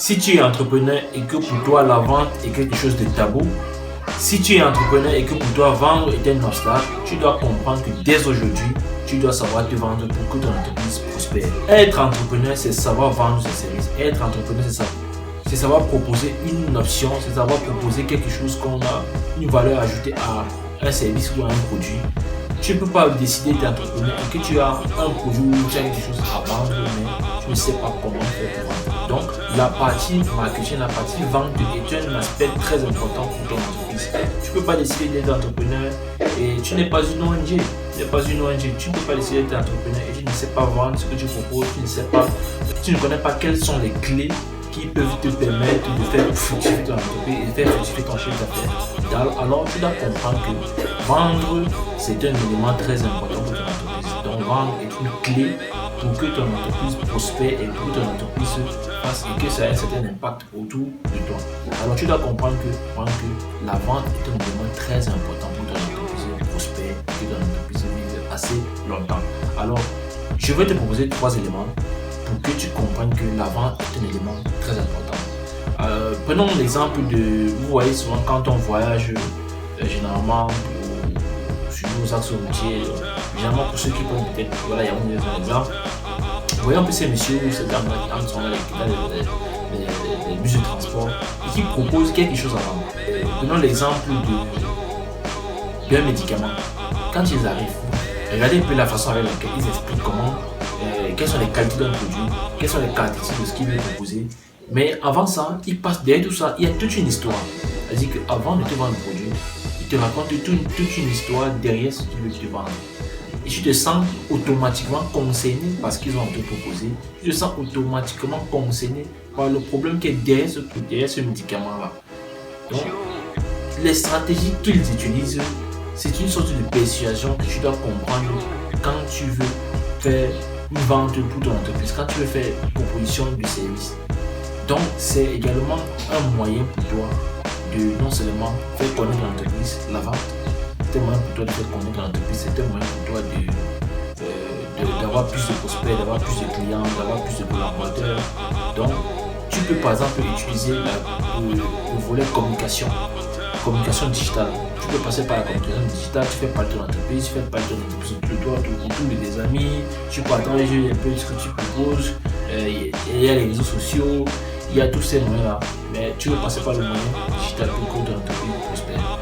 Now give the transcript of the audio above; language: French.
Si tu es entrepreneur et que pour toi la vente est quelque chose de tabou, si tu es entrepreneur et que pour toi vendre est un obstacle, tu dois comprendre que dès aujourd'hui, tu dois savoir te vendre pour que ton entreprise prospère. Être entrepreneur, c'est savoir vendre ses services. Être entrepreneur, c'est savoir proposer une option, c'est savoir proposer quelque chose qu'on a une valeur ajoutée à un service ou à un produit. Tu ne peux pas décider d'être entrepreneur et que tu as un produit ou tu as quelque chose à vendre, mais tu ne sais pas comment faire pour vendre. Donc, la partie marketing, la partie vente est un aspect très important pour ton entreprise. Tu ne peux pas décider d'être entrepreneur et tu n'es pas une ONG. Tu n'es pas une ONG. Tu ne peux pas décider d'être entrepreneur et tu ne sais pas vendre ce que tu proposes. Tu ne connais pas quelles sont les clés qui peuvent te permettre de faire fructifier ton entreprise et de faire fructifier ton chiffre d'affaires. Alors, tu dois comprendre que vendre, c'est un élément très important pour ton entreprise. Donc, vendre est une clé pour que ton entreprise prospère et pour que ton entreprise fasse et que ça ait un certain impact autour de toi. Alors, tu dois comprendre que la vente est un élément très important pour ton entreprise prospère et que ton entreprise vive assez longtemps. Alors, je vais te proposer 3 éléments pour que tu comprennes que la vente est un élément très important. Prenons l'exemple de, vous voyez souvent quand on voyage, généralement sur nos axes routiers, généralement pour ceux qui prennent peut-être, voilà, il y a un exemple. Voyons un peu ces messieurs ou ces dames qui sont dans les bus de transport et qui proposent quelque chose à vendre. Prenons l'exemple d'un médicament. Quand ils arrivent, regardez un peu la façon avec laquelle ils expliquent quelles sont les qualités d'un produit, quelles sont les caractéristiques de ce qu'ils veulent proposer. Mais avant ça, ils passent derrière tout ça, il y a toute une histoire. C'est-à-dire qu'avant de te vendre le produit, ils te racontent toute une histoire derrière ce qu'ils veulent te vendre. Et tu te sens automatiquement concerné par ce qu'ils ont à te proposer. Tu te sens automatiquement concerné par le problème qui est derrière ce médicament-là. Donc, les stratégies qu'ils utilisent, c'est une sorte de persuasion que tu dois comprendre quand tu veux faire une vente pour ton entreprise, quand tu veux faire une proposition de service. Donc, c'est également un moyen pour toi de non seulement faire connaître l'entreprise, la vente, c'est un moyen pour toi de faire connaître l'entreprise, c'est un moyen pour toi d'avoir plus de prospects, d'avoir plus de clients, d'avoir plus de collaborateurs. Donc, tu peux par exemple utiliser le volet communication digitale. Tu peux passer par la communication digitale, tu fais parler de ton entreprise, tu fais parler de ton entreprise autour de tes amis, tu partages un peu ce que tu proposes, il y a les réseaux sociaux, il y a tous ces moyens là, mais tu veux passer par le moyen digital pour que ton entreprise prospère.